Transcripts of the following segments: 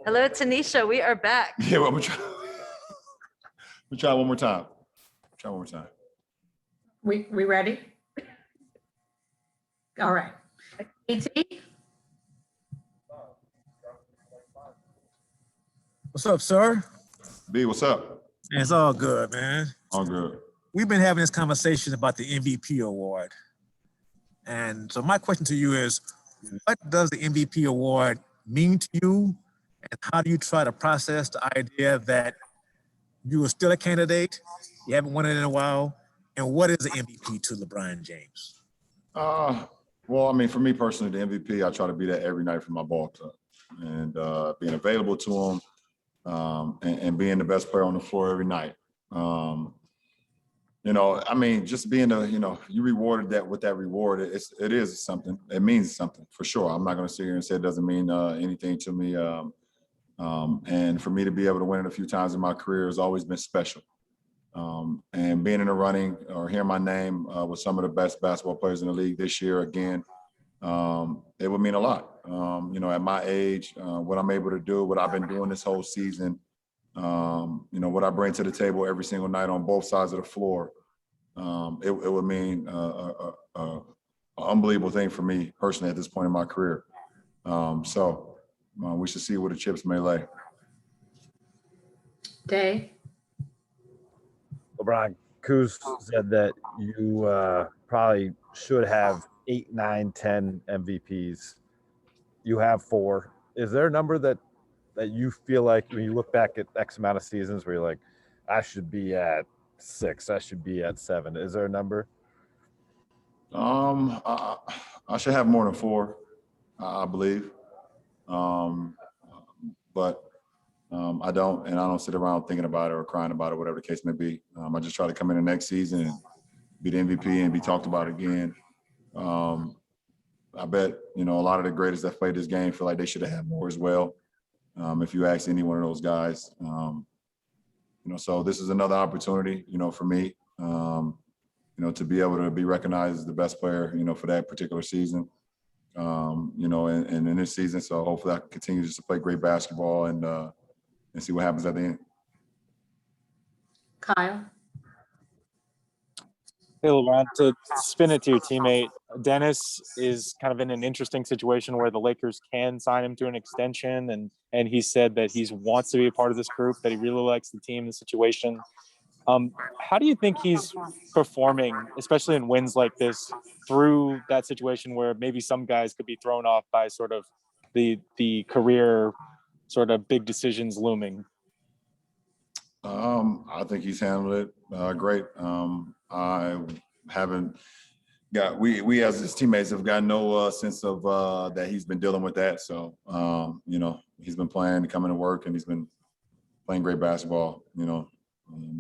Hello, Tanisha. We are back. Yeah, well, we try one more time. We ready? All right. AT? What's up, sir? B, what's up? It's all good, man. All good. We've been having this conversation about the MVP award. And so my question to you is, what does the MVP award mean to you? And how do you try to process the idea that you are still a candidate, you haven't won it in a while, and what is the MVP to LeBron James? Well, I mean, for me personally, the MVP, I try to be there every night for my ball club and being available to them and being the best player on the floor every night. I mean, just being you rewarded that with that reward. It is something. It means something for sure. I'm not going to sit here and say it doesn't mean anything to me. And for me to be able to win it a few times in my career has always been special. And being in the running or hearing my name with some of the best basketball players in the league this year again, it would mean a lot. At my age, what I'm able to do, what I've been doing this whole season, what I bring to the table every single night on both sides of the floor, it would mean an unbelievable thing for me personally at this point in my career. So we should see where the chips may lay. Dave? LeBron, Kuz said that you probably should have 8, 9, 10 MVPs. You have 4. Is there a number that you feel like when you look back at X amount of seasons where you're like, I should be at 6, I should be at 7? Is there a number? I should have more than 4, I believe. But I don't, and I don't sit around thinking about it or crying about it, whatever the case may be. I just try to come in the next season and be the MVP and be talked about again. I bet, a lot of the greatest that played this game feel like they should have had more as well. If you ask any one of those guys, so this is another opportunity, for me, to be able to be recognized as the best player, for that particular season, and in this season. So hopefully I can continue just to play great basketball and see what happens at the end. Kyle? Hey, LeBron, to spin it to your teammate, Dennis is kind of in an interesting situation where the Lakers can sign him to an extension, and he said that he wants to be a part of this group, that he really likes the team, the situation. How do you think he's performing, especially in wins like this, through that situation where maybe some guys could be thrown off by sort of the career sort of big decisions looming? I think he's handled it great. I haven't got we as his teammates have got no sense of that he's been dealing with that. So he's been playing, coming to work, and he's been playing great basketball.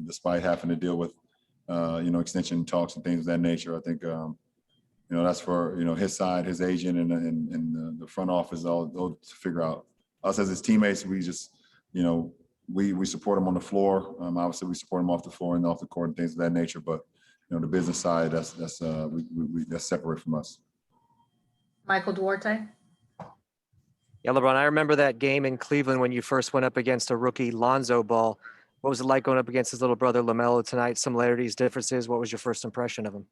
Despite having to deal with extension talks and things of that nature. I think that's for his side, his agent, and the front office all to figure out. Us as his teammates, we just we support him on the floor. Obviously, we support him off the floor and off the court and things of that nature. But the business side, that's separate from us. Michael Duarte? Yeah, LeBron, I remember that game in Cleveland when you first went up against a rookie, Lonzo Ball. What was it like going up against his little brother, LaMelo, tonight? Similarities, differences? What was your first impression of him?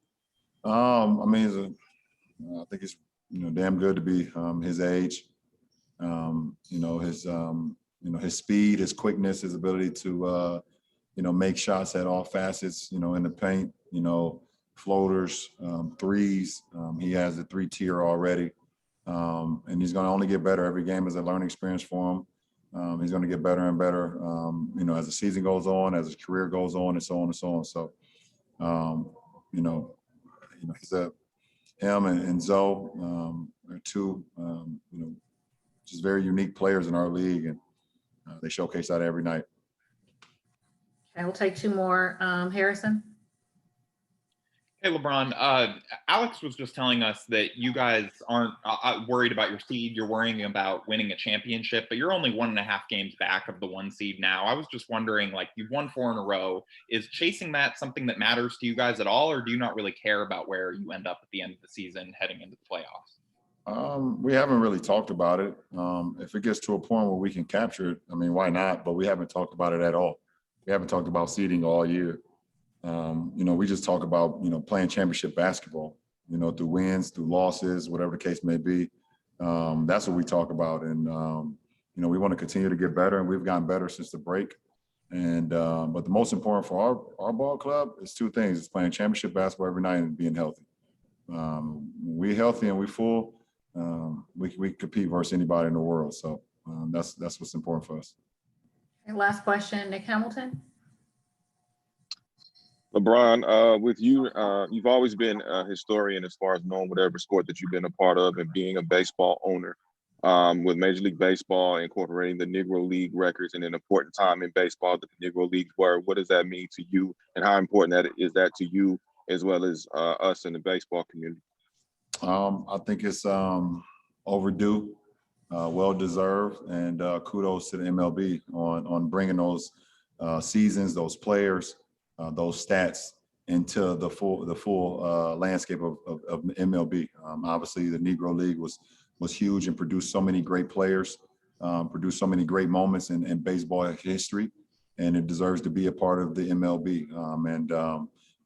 I mean, I think it's damn good to be his age. His speed, his quickness, his ability to make shots at all facets. In the paint. Floaters, threes. He has a 3-tier already, and he's going to only get better. Every game is a learning experience for him. He's going to get better and better. As the season goes on, as his career goes on, and so on and so on. So, he's him and Zoe are two, just very unique players in our league, and they showcase that every night. Okay, we'll take 2 more. Harrison? Hey, LeBron, Alex was just telling us that you guys aren't worried about your seed. You're worrying about winning a championship, but you're only 1.5 games back of the 1 seed now. I was just wondering, you've won 4 in a row. Is chasing that something that matters to you guys at all, or do you not really care about where you end up at the end of the season heading into the playoffs? We haven't really talked about it. If it gets to a point where we can capture it, I mean, why not? But we haven't talked about it at all. We haven't talked about seeding all year. We just talk about, playing championship basketball, through wins, through losses, whatever the case may be. That's what we talk about. And, we want to continue to get better, and we've gotten better since the break. And but the most important for our ball club is two things: it's playing championship basketball every night and being healthy. We healthy and we full. We compete versus anybody in the world. So that's what's important for us. And last question, Nick Hamilton. LeBron, with you, you've always been a historian as far as knowing whatever sport that you've been a part of and being a baseball owner. With Major League Baseball incorporating the Negro League records and an important time in baseball that the Negro Leagues were, what does that mean to you, and how important is that to you as well as us in the baseball community? I think it's overdue, well-deserved, and kudos to the MLB on bringing those seasons, those players, those stats into the full landscape of MLB. Obviously, the Negro League was huge and produced so many great players, produced so many great moments in baseball history, and it deserves to be a part of the MLB.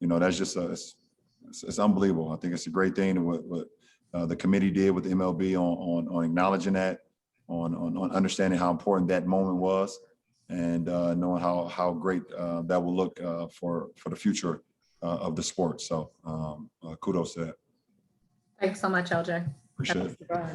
That's just it's unbelievable. I think it's a great thing what the committee did with the MLB on acknowledging that, on understanding how important that moment was, and knowing how great that will look for the future of the sport. So kudos to that. Thanks so much, LJ. Appreciate it. LeBron.